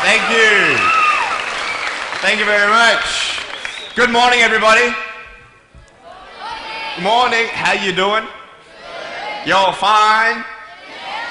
Thank you. Thank you very much. Good morning, everybody. Good morning. How you doing? Y'all fine?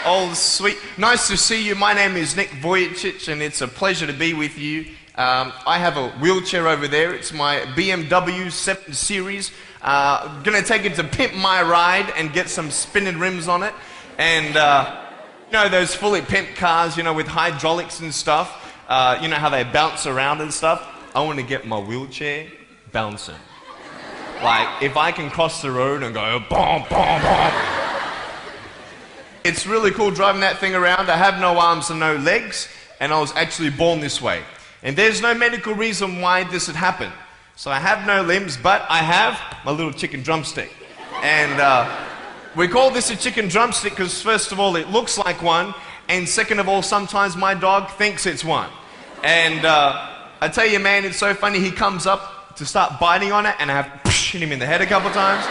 Oh, sweet. Nice to see you. My name is Vujicic, and it's a pleasure to be with you. I have a wheelchair over there. It's my BMW 7 Series. Gonna take it to pimp my ride and get some spinning rims on it. And you know those fully pimped cars, you know, with hydraulics and stuff. You know how they bounce around and stuff. I want to get my wheelchair bouncing. Like, if I can cross the road and go, boom, boom, boom. It's really cool driving that thing around. I have no arms and no legs, and I was actually born this way. And there's no medical reason why this had happened. So I have no limbs, but I have my little chicken drumstick. And we call this a chicken drumstick because first of all, it looks like one, and second of all, sometimes my dog thinks it's one. And I tell you, man, it's so funny. He comes up to start biting on it, and I have to hit him in the head a couple times.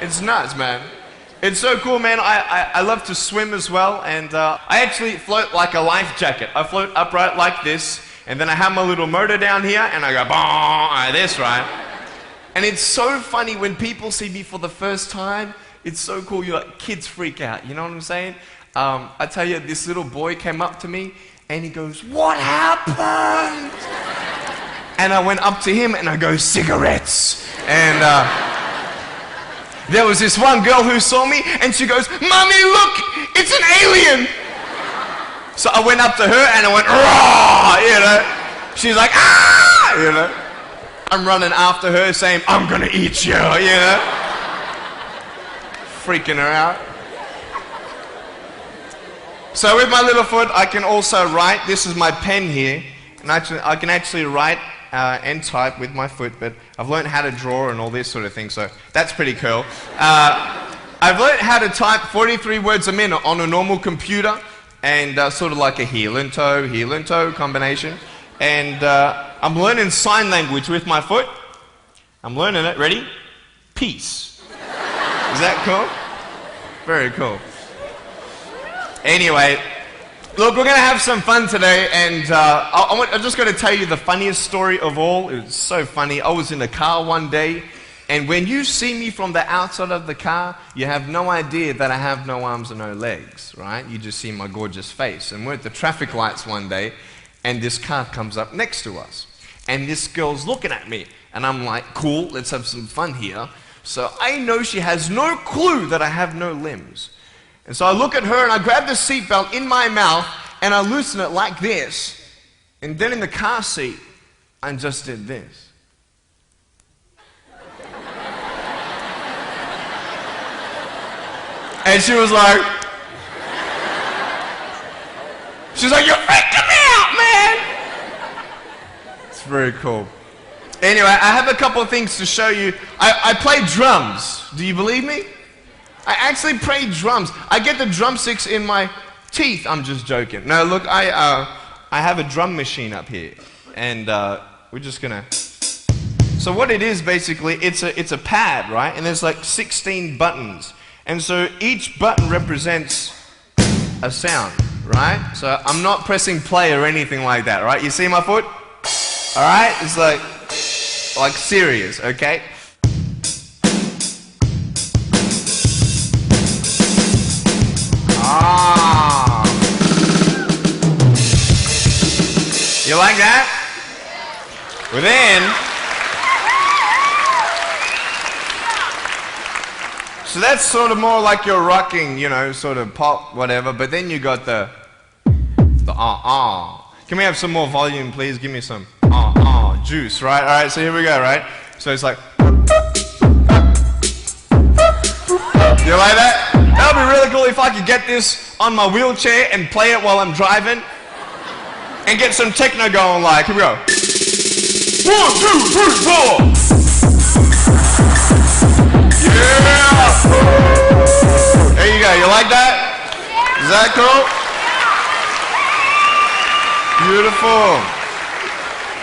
It's nuts, man. It's so cool, man. I love to swim as well, and I actually float like a life jacket. I float upright like this, and then I have my little motor down here, and I go, like this, right? And it's so funny when people see me for the first time. It's so cool. You like, kids freak out. You know what I'm saying? I tell you, this little boy came up to me, and he goes, "What happened?" And I went up to him, and I go, "Cigarettes." And there was this one girl who saw me, and she goes, "Mommy, look, it's an alien." So I went up to her, and I went, "Raw," you know. She's like, "Ah," you know. I'm running after her, saying, "I'm gonna eat you," you know. Freaking her out. So with my little foot, I can also write. This is my pen here, and I can actually write and type with my foot, but I've learned how to draw and all this sort of thing, so that's pretty cool. I've learned how to type 43 words a minute on a normal computer, and sort of like a heel and toe combination. And I'm learning sign language with my foot. I'm learning it. Ready? Peace. Is that cool? Very cool. Anyway, look, we're going to have some fun today, and I'm just going to tell you the funniest story of all. It was so funny. I was in a car one day, and when you see me from the outside of the car, you have no idea that I have no arms and no legs, right? You just see my gorgeous face. And we're at the traffic lights one day, and this car comes up next to us. And this girl's looking at me, and I'm like, cool, let's have some fun here. So I know she has no clue that I have no limbs. And so I look at her, and I grab the seatbelt in my mouth, and I loosen it like this. And then in the car seat, I just did this. And she was like, "You're freaking me out, man." It's very cool. Anyway, I have a couple of things to show you. I play drums. Do you believe me? I actually play drums. I get the drumsticks in my teeth. I'm just joking. No, look, I have a drum machine up here, and we're just gonna. So what it is basically, it's a pad, right? And there's like 16 buttons, and so each button represents a sound, right? So I'm not pressing play or anything like that, right? You see my foot? All right, it's like serious, okay? Ah. You like that? Well then, so that's sort of more like your rocking, you know, sort of pop, whatever, but then you got the Can we have some more volume, please? Give me some juice, right? All right, so here we go, right? So it's like, you like that? That would be really cool if I could get this on my wheelchair and play it while I'm driving and get some techno going, like, here we go. 1, 2, 3, 4. Yeah! There you go, you like that? Is that cool? Beautiful.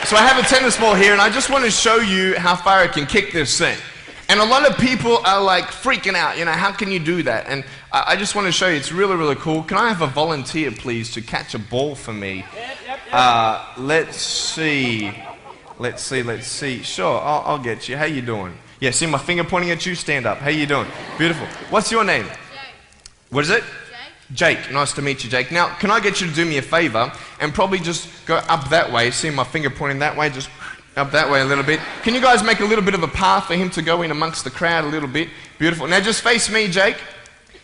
So I have a tennis ball here, and I just want to show you how far I can kick this thing. And a lot of people are like freaking out, you know, how can you do that? And I just want to show you, it's really, really cool. Can I have a volunteer, please, to catch a ball for me? Let's see. Let's see. Sure, I'll get you. How you doing? Yeah, see my finger pointing at you? Stand up. How you doing? Beautiful. What's your name? Jake. What is it? Jake. Nice to meet you, Jake. Now, can I get you to do me a favor and probably just go up that way? See my finger pointing that way? Just up that way a little bit. Can you guys make a little bit of a path for him to go in amongst the crowd a little bit? Beautiful. Now, just face me, Jake.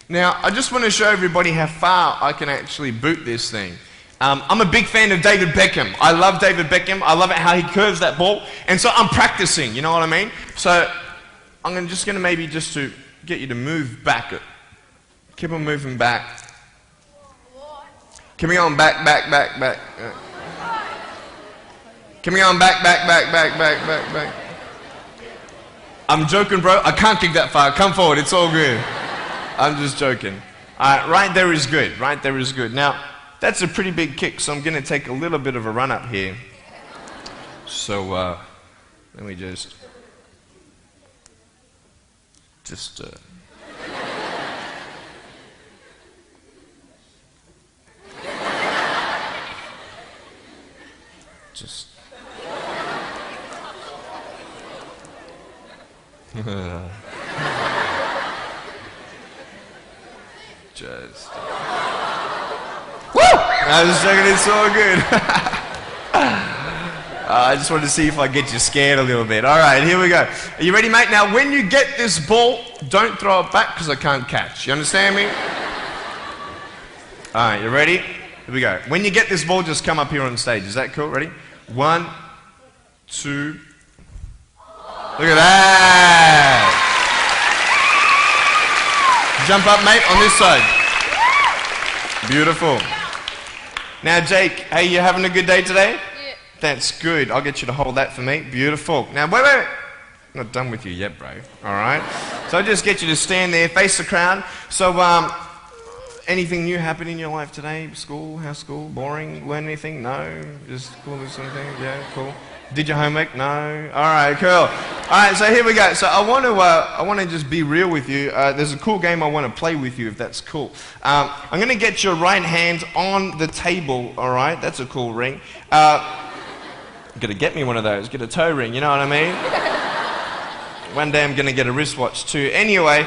Now, I just want to show everybody how far I can actually boot this thing. I'm a big fan of David Beckham. I love David Beckham. I love it how he curves that ball. And so I'm practicing, you know what I mean? So I'm just going to maybe just to get you to move back. Keep on moving back. Keep me on back. Keep me on back. I'm joking, bro. I can't kick that far. Come forward. It's all good. I'm just joking. Right there is good. Right there is good. Now, that's a pretty big kick, so I'm going to take a little bit of a run up here. So, let me just Woo! I was just joking, it's all good. I just wanted to see if I get you scared a little bit. All right, here we go. Are you ready, mate? Now, when you get this ball, don't throw it back because I can't catch. You understand me? All right, you ready? Here we go. When you get this ball, just come up here on stage. Is that cool? Ready? 1, 2. Look at that. Jump up, mate, on this side. Beautiful. Now, Jake, hey, you having a good day today? Yeah. That's good. I'll get you to hold that for me. Beautiful. Now, wait. I'm not done with you yet, bro. All right? So I'll just get you to stand there, face the crowd. So, anything new happen in your life today? School? How's school? Boring? Learn anything? No? Just cool or something? Yeah, cool. Did your homework? No? All right, cool. All right, so here we go. So I want to just be real with you. There's a cool game I want to play with you, if that's cool. I'm going to get your right hand on the table, all right? That's a cool ring. You're going to get me one of those. Get a toe ring, you know what I mean? One day I'm going to get a wristwatch too. Anyway,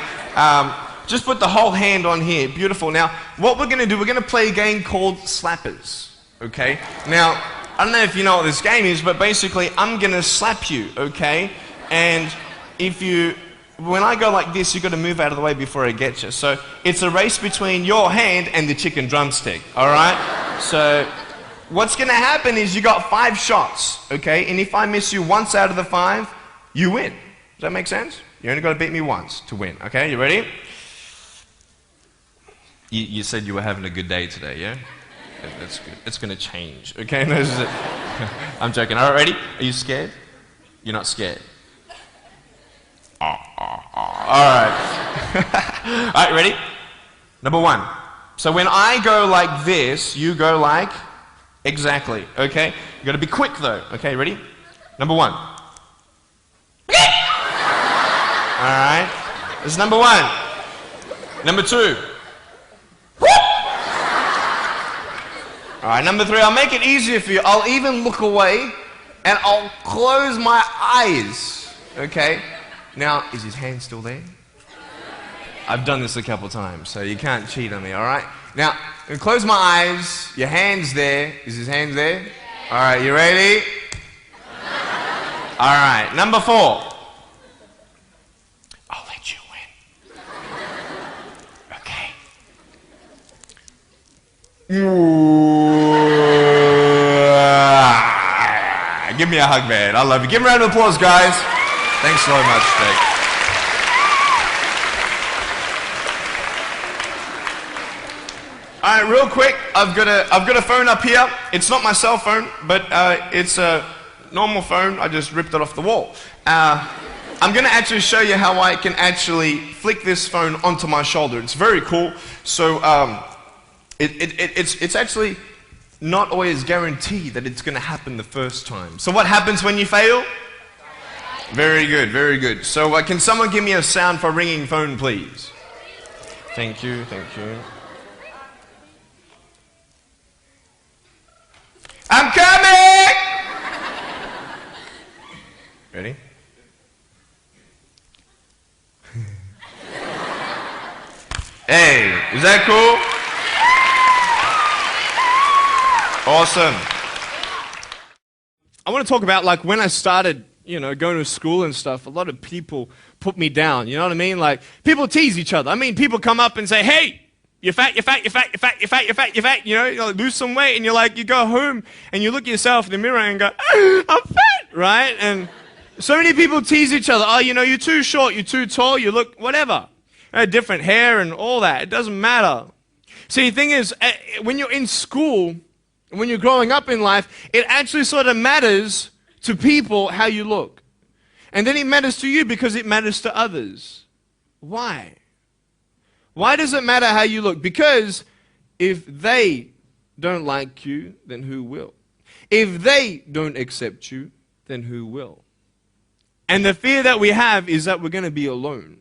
just put the whole hand on here. Beautiful. Now, what we're going to do, we're going to play a game called Slappers, okay? Now, I don't know if you know what this game is, but basically I'm going to slap you, okay? And when I go like this, you've got to move out of the way before I get you. So it's a race between your hand and the chicken drumstick, all right? So what's going to happen is you got 5 shots, okay? And if I miss you once out of the 5, you win. Does that make sense? You only got to beat me once to win, okay? You ready? You said you were having a good day today, yeah? That's good. It's going to change, okay? No, I'm joking. All right, ready? Are you scared? You're not scared. All right. All right, ready? Number 1. So when I go like this, you go like exactly, okay? You got to be quick though, okay? Ready? Number 1. All right. This is number 1. Number 2. All right, number 3, I'll make it easier for you. I'll even look away and I'll close my eyes, okay? Now, is his hand still there? I've done this a couple times, so you can't cheat on me, all right? Now, I'm gonna close my eyes. Your hand's there. Is his hand there? All right, you ready? All right, number 4. I'll let you win. Okay. Give me a hug, man. I love you. Give him a round of applause, guys. Thanks so much, Jake. All right, real quick, I've got a phone up here. It's not my cell phone, but it's a normal phone. I just ripped it off the wall. I'm going to actually show you how I can actually flick this phone onto my shoulder. It's very cool. So it's actually not always guaranteed that it's going to happen the first time. So what happens when you fail? Very good, very good. So can someone give me a sound for ringing phone, please? Thank you, thank you. I'm Is that cool? Awesome. I want to talk about like when I started, going to school and stuff, a lot of people put me down, you know what I mean? Like people tease each other. I mean, people come up and say, hey, you're fat, you're fat, you're fat, you're fat, you're fat, you're fat, you're fat, you like, lose some weight, and you're like, you go home and you look at yourself in the mirror and go, I'm fat, right? And so many people tease each other. Oh, you're too short, you're too tall, you look whatever. Different hair and all that. It doesn't matter. See, the thing is, when you're in school, when you're growing up in life, it actually sort of matters to people how you look. And then it matters to you because it matters to others. Why? Why does it matter how you look? Because if they don't like you, then who will? If they don't accept you, then who will? And the fear that we have is that we're going to be alone,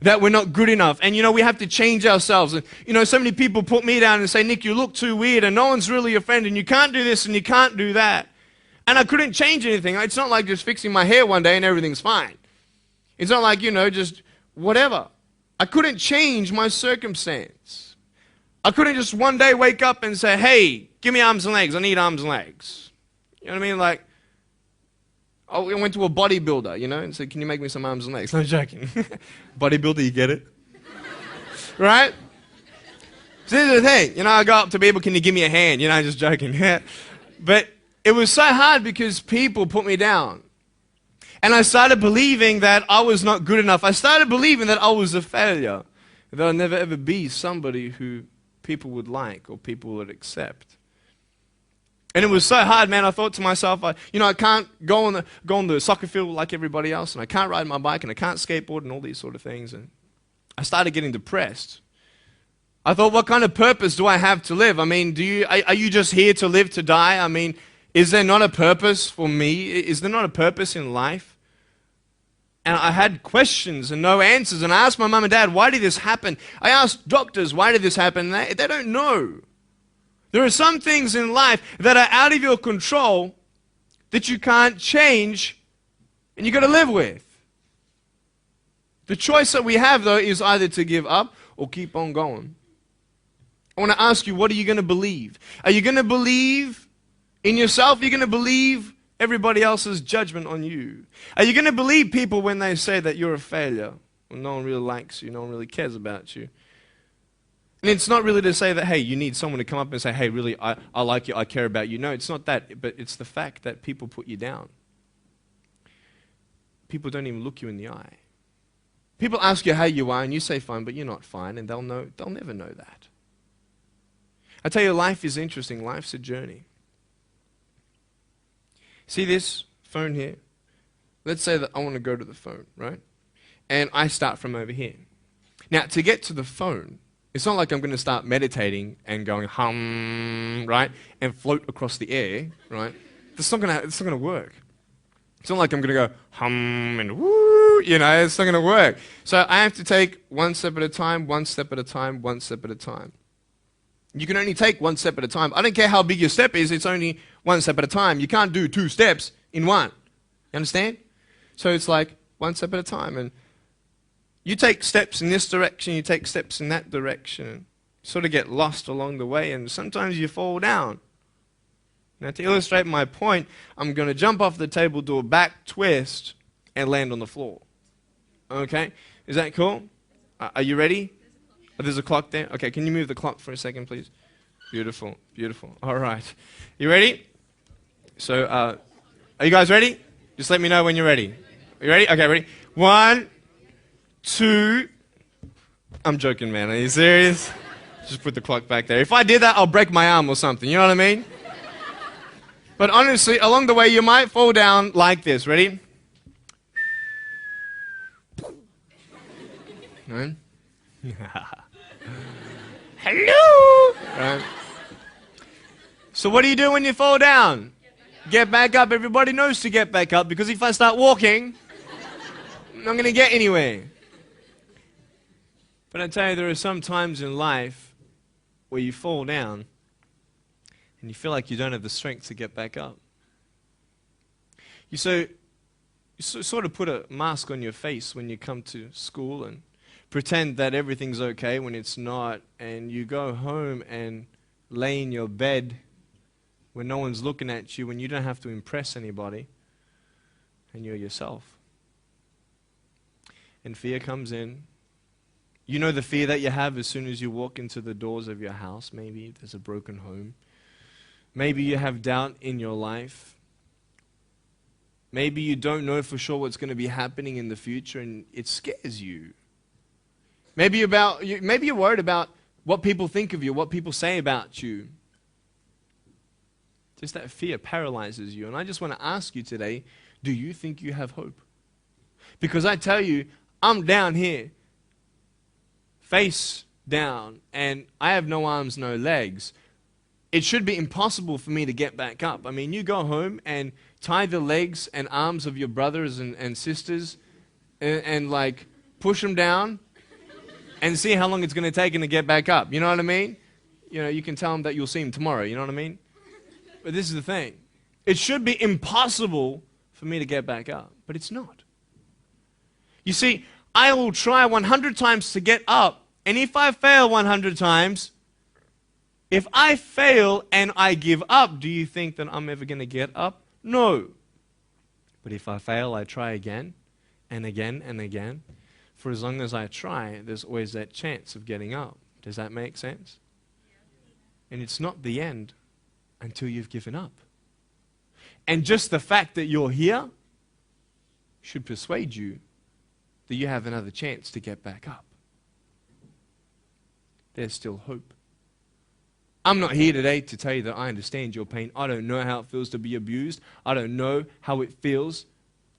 that we're not good enough. And we have to change ourselves. And so many people put me down and say, Nick, you look too weird and no one's really your friend and you can't do this and you can't do that. And I couldn't change anything. It's not like just fixing my hair one day and everything's fine. It's not like, just whatever. I couldn't change my circumstance. I couldn't just one day wake up and say, hey, give me arms and legs. I need arms and legs. You know what I mean? Like, I went to a bodybuilder, and said, can you make me some arms and legs? No, I'm joking. Bodybuilder, you get it? Right? So here's the thing. I go up to people, can you give me a hand? Just joking. But it was so hard because people put me down. And I started believing that I was not good enough. I started believing that I was a failure. That I'd never ever be somebody who people would like or people would accept. And it was so hard, man. I thought to myself, I can't go on the soccer field like everybody else, and I can't ride my bike, and I can't skateboard, and all these sort of things. And I started getting depressed. I thought, what kind of purpose do I have to live? I mean, are you just here to live to die? I mean, is there not a purpose for me? Is there not a purpose in life? And I had questions and no answers. And I asked my mum and dad, why did this happen? I asked doctors, why did this happen? They don't know. There are some things in life that are out of your control that you can't change and you've got to live with. The choice that we have, though, is either to give up or keep on going. I want to ask you, what are you going to believe? Are you going to believe in yourself? Are you going to believe everybody else's judgment on you? Are you going to believe people when they say that you're a failure? When no one really likes you, no one really cares about you. And it's not really to say that, hey, you need someone to come up and say, hey, really, I like you, I care about you. No, it's not that, but it's the fact that people put you down. People don't even look you in the eye. People ask you how you are, and you say fine, but you're not fine, and they'll never know that. I tell you, life is interesting. Life's a journey. See this phone here? Let's say that I want to go to the phone, right? And I start from over here. Now, to get to the phone, it's not like I'm going to start meditating and going hum, right? And float across the air, right? It's not going to work. It's not like I'm going to go hum and woo, it's not going to work. So I have to take one step at a time, one step at a time, one step at a time. You can only take one step at a time. I don't care how big your step is, it's only one step at a time. You can't do 2 steps in one. You understand? So it's like one step at a time. And you take steps in this direction, you take steps in that direction. You sort of get lost along the way, and sometimes you fall down. Now, to illustrate my point, I'm going to jump off the table, do a back twist, and land on the floor. Okay? Is that cool? Are you ready? Oh, there's a clock there? Okay, can you move the clock for a second, please? Beautiful, beautiful. All right. You ready? So, are you guys ready? Just let me know when you're ready. Are you ready? Okay, ready? 1, 2. I'm joking, man. Are you serious? Just put the clock back there. If I did that, I'll break my arm or something. You know what I mean? But honestly, along the way, you might fall down like this. Ready? Right? Hello! Right. So what do you do when you fall down? Get back up. Everybody knows to get back up, because if I start walking, I'm not going to get anywhere. But I tell you, there are some times in life where you fall down and you feel like you don't have the strength to get back up. You sort of put a mask on your face when you come to school, and pretend that everything's okay when it's not, and you go home and lay in your bed when no one's looking at you, when you don't have to impress anybody, and you're yourself. And fear comes in. You know the fear that you have as soon as you walk into the doors of your house. Maybe there's a broken home. Maybe you have doubt in your life. Maybe you don't know for sure what's going to be happening in the future, and it scares you. Maybe you're worried about what people think of you, what people say about you. Just that fear paralyzes you. And I just want to ask you today, do you think you have hope? Because I tell you, I'm down here, face down, and I have no arms, no legs. It should be impossible for me to get back up. I mean, you go home and tie the legs and arms of your brothers and sisters and like push them down and see how long it's going to take them to get back up. You know what I mean? You know, you can tell them that you'll see them tomorrow. You know what I mean? But this is the thing. It should be impossible for me to get back up, but it's not. You see, I will try 100 times to get up, and if I fail 100 times, if I fail and I give up, do you think that I'm ever going to get up? No. But if I fail, I try again and again and again. For as long as I try, there's always that chance of getting up. Does that make sense? And it's not the end until you've given up. And just the fact that you're here should persuade you that you have another chance to get back up. There's still hope. I'm not here today to tell you that I understand your pain. I don't know how it feels to be abused. I don't know how it feels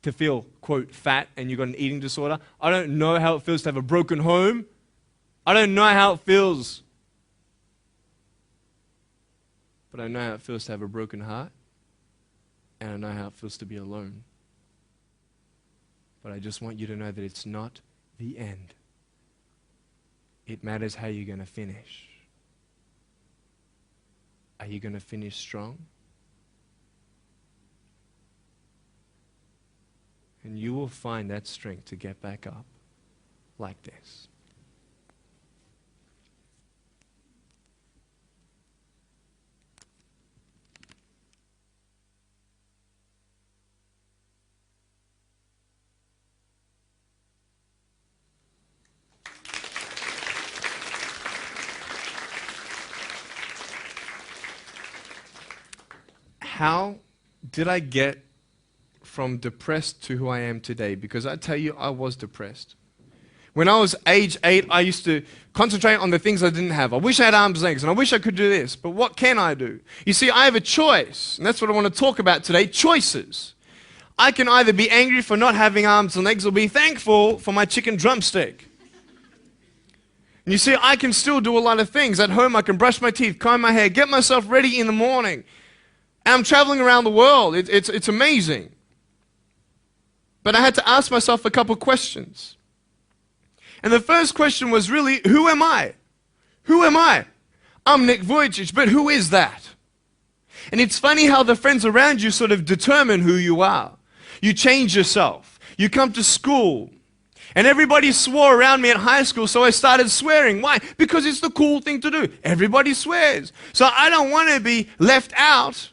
to feel, quote, fat and you've got an eating disorder. I don't know how it feels to have a broken home. I don't know how it feels. But I know how it feels to have a broken heart. And I know how it feels to be alone. But I just want you to know that it's not the end. It matters how you're going to finish. Are you going to finish strong? And you will find that strength to get back up like this. How did I get from depressed to who I am today? Because I tell you, I was depressed. When I was age 8, I used to concentrate on the things I didn't have. I wish I had arms and legs, and I wish I could do this, but what can I do? You see, I have a choice, and that's what I want to talk about today, choices. I can either be angry for not having arms and legs or be thankful for my chicken drumstick. And you see, I can still do a lot of things. At home, I can brush my teeth, comb my hair, get myself ready in the morning. And I'm traveling around the world. It's amazing. But I had to ask myself a couple questions. And the first question was really, who am I? Who am I? I'm Nick Vujicic, but who is that? And it's funny how the friends around you sort of determine who you are. You change yourself. You come to school. And everybody swore around me at high school, so I started swearing. Why? Because it's the cool thing to do. Everybody swears. So I don't want to be left out.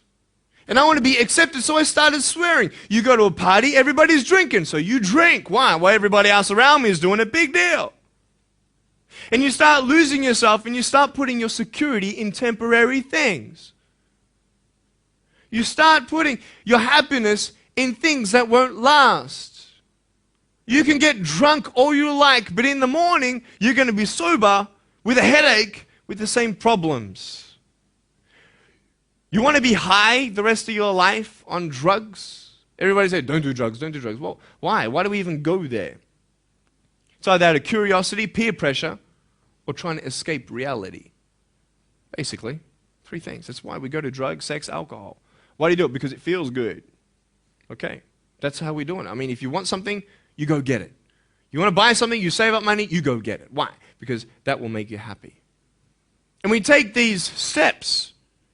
And I want to be accepted, so I started swearing. You go to a party, everybody's drinking, so you drink. Why? Well, everybody else around me is doing a big deal. And you start losing yourself, and you start putting your security in temporary things. You start putting your happiness in things that won't last. You can get drunk all you like, but in the morning, you're going to be sober with a headache with the same problems. You want to be high the rest of your life on drugs? Everybody said, don't do drugs, don't do drugs. Well, why? Why do we even go there? It's either out of curiosity, peer pressure, or trying to escape reality. Basically, 3 things. That's why we go to drugs, sex, alcohol. Why do you do it? Because it feels good. Okay, that's how we do it. I mean, if you want something, you go get it. You want to buy something, you save up money, you go get it. Why? Because that will make you happy. And we take these steps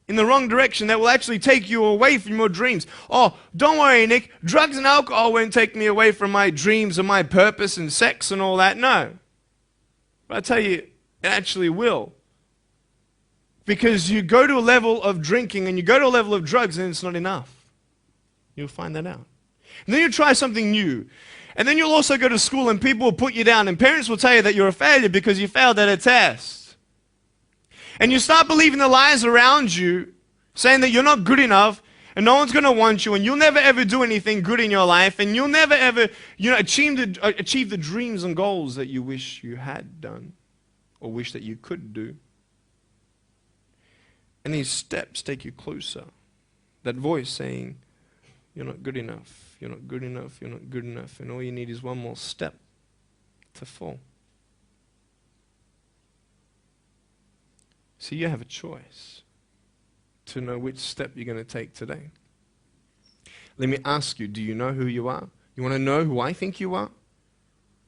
in the wrong direction that will actually take you away from your dreams. Oh, don't worry, Nick. Drugs and alcohol won't take me away from my dreams and my purpose and sex and all that. No. But I tell you, it actually will. Because you go to a level of drinking and you go to a level of drugs and it's not enough. You'll find that out. And then you try something new. And then you'll also go to school and people will put you down and parents will tell you that you're a failure because you failed at a test. And you start believing the lies around you, saying that you're not good enough and no one's going to want you and you'll never ever do anything good in your life and you'll never ever achieve the dreams and goals that you wish you had done or wish that you could do. And these steps take you closer. That voice saying, you're not good enough, you're not good enough, you're not good enough, and all you need is one more step to fall. So you have a choice to know which step you're going to take today. Let me ask you, do you know who you are? You want to know who I think you are?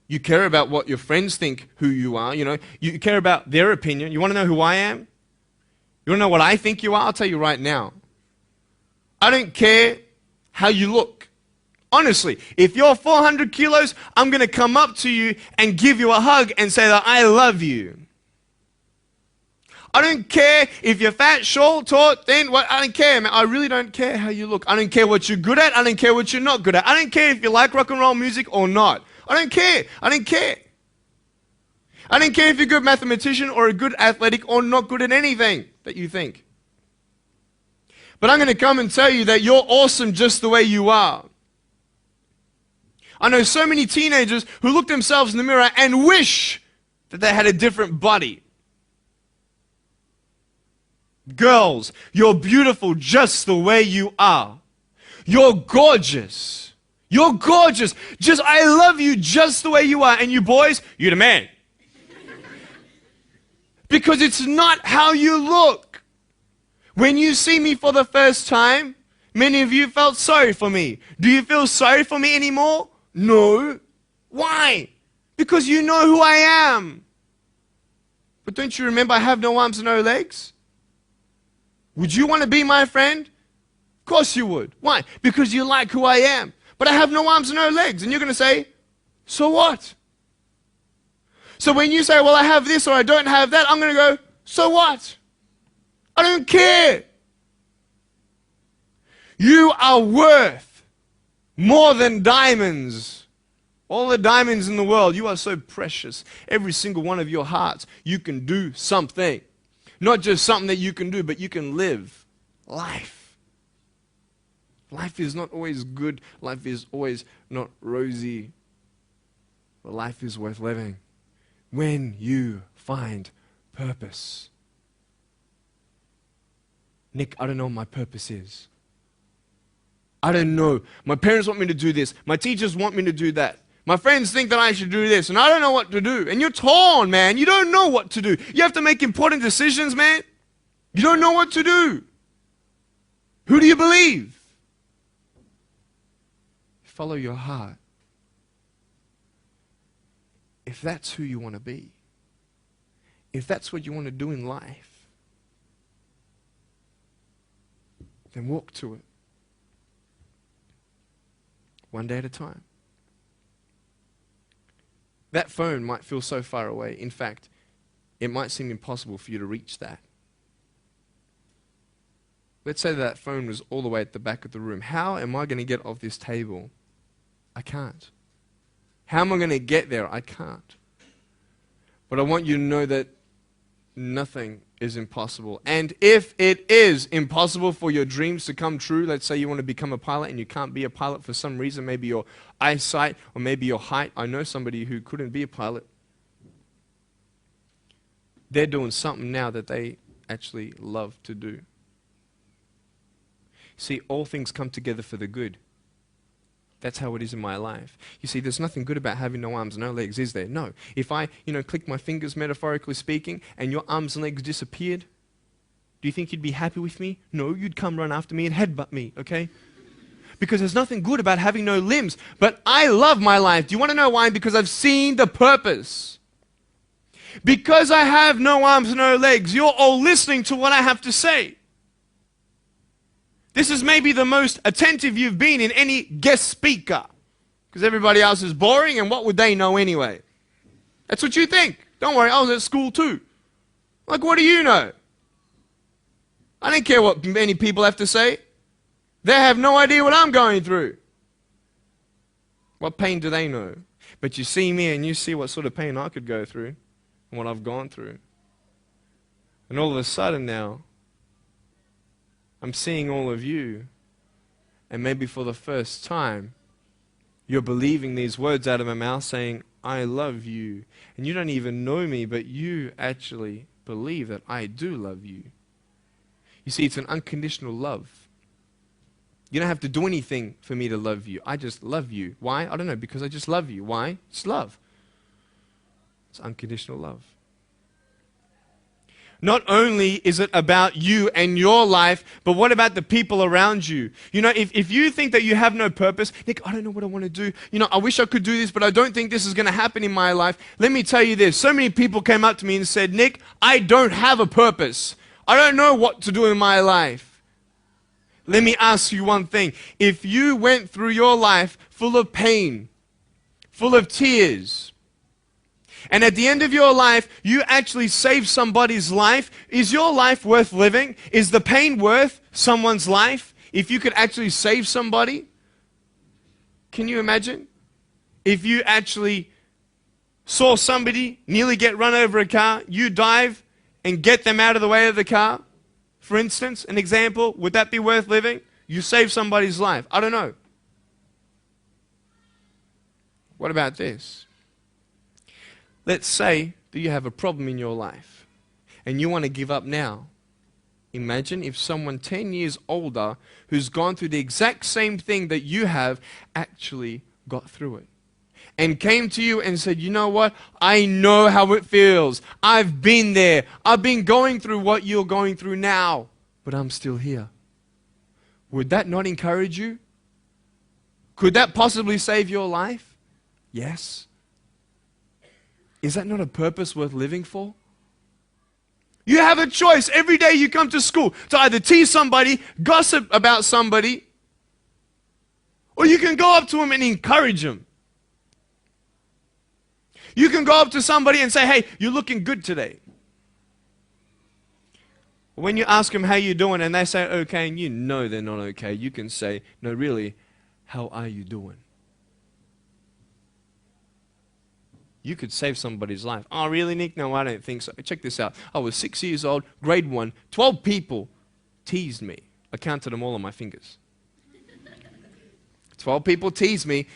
You care about what your friends think who you are. You care about their opinion. You want to know who I am? You want to know what I think you are? I'll tell you right now. I don't care how you look. Honestly, if you're 400 kilos, I'm going to come up to you and give you a hug and say that I love you. I don't care if you're fat, short, tall, thin, I don't care, man. I really don't care how you look. I don't care what you're good at. I don't care what you're not good at. I don't care if you like rock and roll music or not. I don't care. I don't care. I don't care if you're a good mathematician or a good athletic or not good at anything that you think. But I'm going to come and tell you that you're awesome just the way you are. I know so many teenagers who look themselves in the mirror and wish that they had a different body. Girls, you're beautiful just the way you are. You're gorgeous. You're gorgeous. I love you just the way you are. And you boys, you're the man. Because it's not how you look. When you see me for the first time, many of you felt sorry for me. Do you feel sorry for me anymore? No. Why? Because you know who I am. But don't you remember I have no arms and no legs? Would you want to be my friend? Of course you would. Why? Because you like who I am. But I have no arms and no legs. And you're going to say, so what? So when you say, well, I have this or I don't have that, I'm going to go, so what? I don't care. You are worth more than diamonds. All the diamonds in the world, you are so precious. Every single one of your hearts, you can do something. Not just something that you can do, but you can live life. Life is not always good. Life is always not rosy. But life is worth living when you find purpose. Nick, I don't know what my purpose is. I don't know. My parents want me to do this. My teachers want me to do that. My friends think that I should do this, and I don't know what to do. And you're torn, man. You don't know what to do. You have to make important decisions, man. You don't know what to do. Who do you believe? Follow your heart. If that's who you want to be, if that's what you want to do in life, then walk to it. One day at a time. That phone might feel so far away. In fact, it might seem impossible for you to reach that. Let's say that phone was all the way at the back of the room. How am I going to get off this table? I can't. How am I going to get there? I can't. But I want you to know that nothing is impossible. And if it is impossible for your dreams to come true, let's say you want to become a pilot and you can't be a pilot for some reason, maybe your eyesight or maybe your height. I know somebody who couldn't be a pilot. They're doing something now that they actually love to do. See, all things come together for the good. That's how it is in my life. You see, there's nothing good about having no arms and no legs, is there? No. If I, click my fingers, metaphorically speaking, and your arms and legs disappeared, do you think you'd be happy with me? No, you'd come run after me and headbutt me, okay? Because there's nothing good about having no limbs. But I love my life. Do you want to know why? Because I've seen the purpose. Because I have no arms and no legs, you're all listening to what I have to say. This is maybe the most attentive you've been in any guest speaker. Because everybody else is boring, and what would they know anyway? That's what you think. Don't worry, I was at school too. Like, what do you know? I don't care what many people have to say. They have no idea what I'm going through. What pain do they know? But you see me and you see what sort of pain I could go through and what I've gone through. And all of a sudden now, I'm seeing all of you, and maybe for the first time, you're believing these words out of my mouth saying, I love you. And you don't even know me, but you actually believe that I do love you. You see, it's an unconditional love. You don't have to do anything for me to love you. I just love you. Why? I don't know, because I just love you. Why? It's love. It's unconditional love. Not only is it about you and your life, but what about the people around you? You know, if you think that you have no purpose, Nick, I don't know what I want to do. You know, I wish I could do this, but I don't think this is going to happen in my life. Let me tell you this. So many people came up to me and said, Nick, I don't have a purpose. I don't know what to do in my life. Let me ask you one thing. If you went through your life full of pain, full of tears, and at the end of your life, you actually saved somebody's life, is your life worth living? Is the pain worth someone's life? If you could actually save somebody? Can you imagine? If you actually saw somebody nearly get run over a car, you dive and get them out of the way of the car? For instance, an example, would that be worth living? You save somebody's life. I don't know. What about this? Let's say that you have a problem in your life and you want to give up now. Imagine if someone 10 years older who's gone through the exact same thing that you have actually got through it and came to you and said, you know what? I know how it feels. I've been there. I've been going through what you're going through now, but I'm still here. Would that not encourage you? Could that possibly save your life? Yes. Is that not a purpose worth living for? You have a choice every day you come to school to either tease somebody, gossip about somebody, or you can go up to them and encourage them. You can go up to somebody and say, hey, you're looking good today. When you ask them how you doing and they say okay and you know they're not okay, you can say, no, really, how are you doing? You could save somebody's life. Oh, really, Nick? No, I don't think so. Check this out. I was 6 years old, grade 1. 12 people teased me. I counted them all on my fingers. 12 people teased me.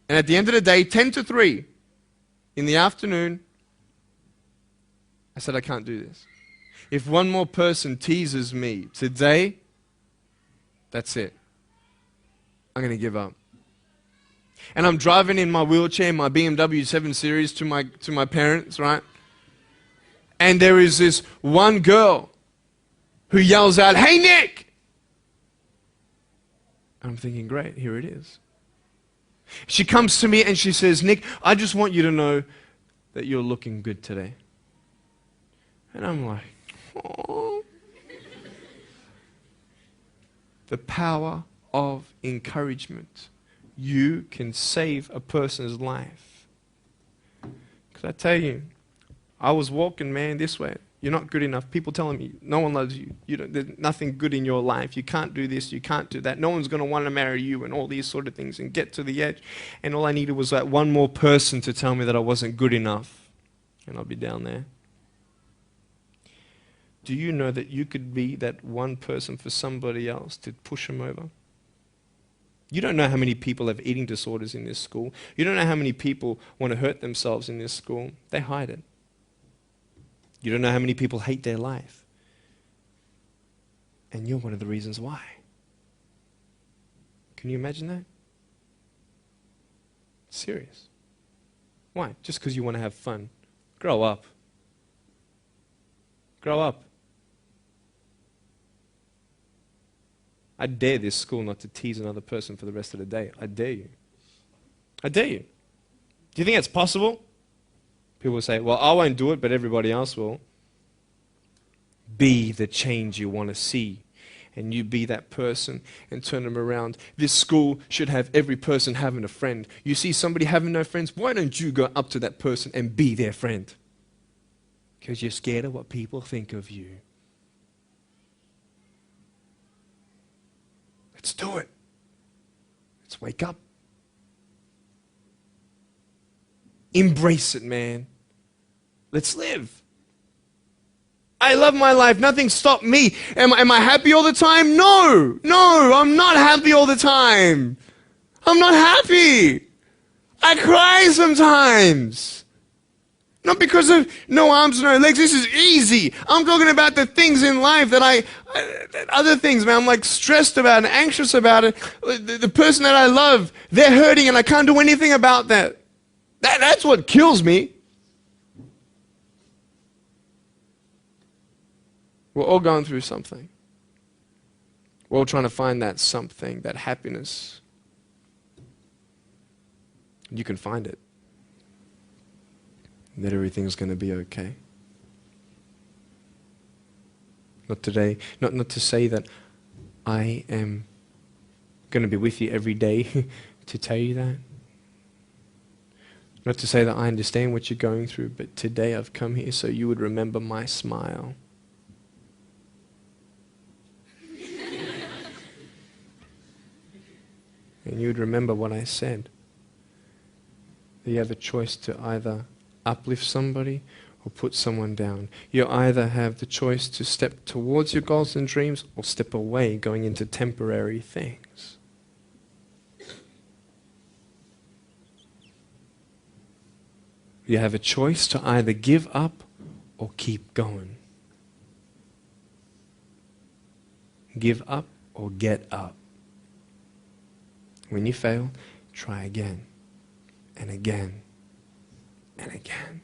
And at the end of the day, 10 to 3 in the afternoon, I said, I can't do this. If one more person teases me today, that's it. I'm going to give up. And I'm driving in my wheelchair, my BMW 7 Series to my parents, right? And there is this one girl who yells out, hey, Nick! And I'm thinking, great, here it is. She comes to me and she says, Nick, I just want you to know that you're looking good today. And I'm like, oh. The power of encouragement. You can save a person's life. Because I tell you, I was walking, man, this way. You're not good enough. People telling me, no one loves you. There's nothing good in your life. You can't do this, you can't do that. No one's going to want to marry you and all these sort of things and get to the edge. And all I needed was like one more person to tell me that I wasn't good enough. And I'll be down there. Do you know that you could be that one person for somebody else to push them over? You don't know how many people have eating disorders in this school. You don't know how many people want to hurt themselves in this school. They hide it. You don't know how many people hate their life. And you're one of the reasons why. Can you imagine that? Serious. Why? Just because you want to have fun. Grow up. Grow up. I dare this school not to tease another person for the rest of the day. I dare you. I dare you. Do you think it's possible? People will say, well, I won't do it, but everybody else will. Be the change you want to see. and you be that person and turn them around. This school should have every person having a friend. You see somebody having no friends, why don't you go up to that person and be their friend? Because you're scared of what people think of you. Let's do it. Let's wake up. Embrace it, man. Let's live. I love my life. Nothing stopped me. Am I happy all the time? No. No, I'm not happy all the time. I'm not happy. I cry sometimes. Not because of no arms, no legs. This is easy. I'm talking about the things in life that other things, man, I'm like stressed about and anxious about it. The person that I love, they're hurting and I can't do anything about that. That's what kills me. We're all going through something. We're all trying to find that something, that happiness. You can find it. That everything's going to be okay. Not today. Not to say that I am going to be with you every day to tell you that. Not to say that I understand what you're going through, but today I've come here so you would remember my smile. And you would remember what I said. That you have a choice to either uplift somebody or put someone down. You either have the choice to step towards your goals and dreams or step away, going into temporary things. You have a choice to either give up or keep going. Give up or get up. When you fail, try again and again and again.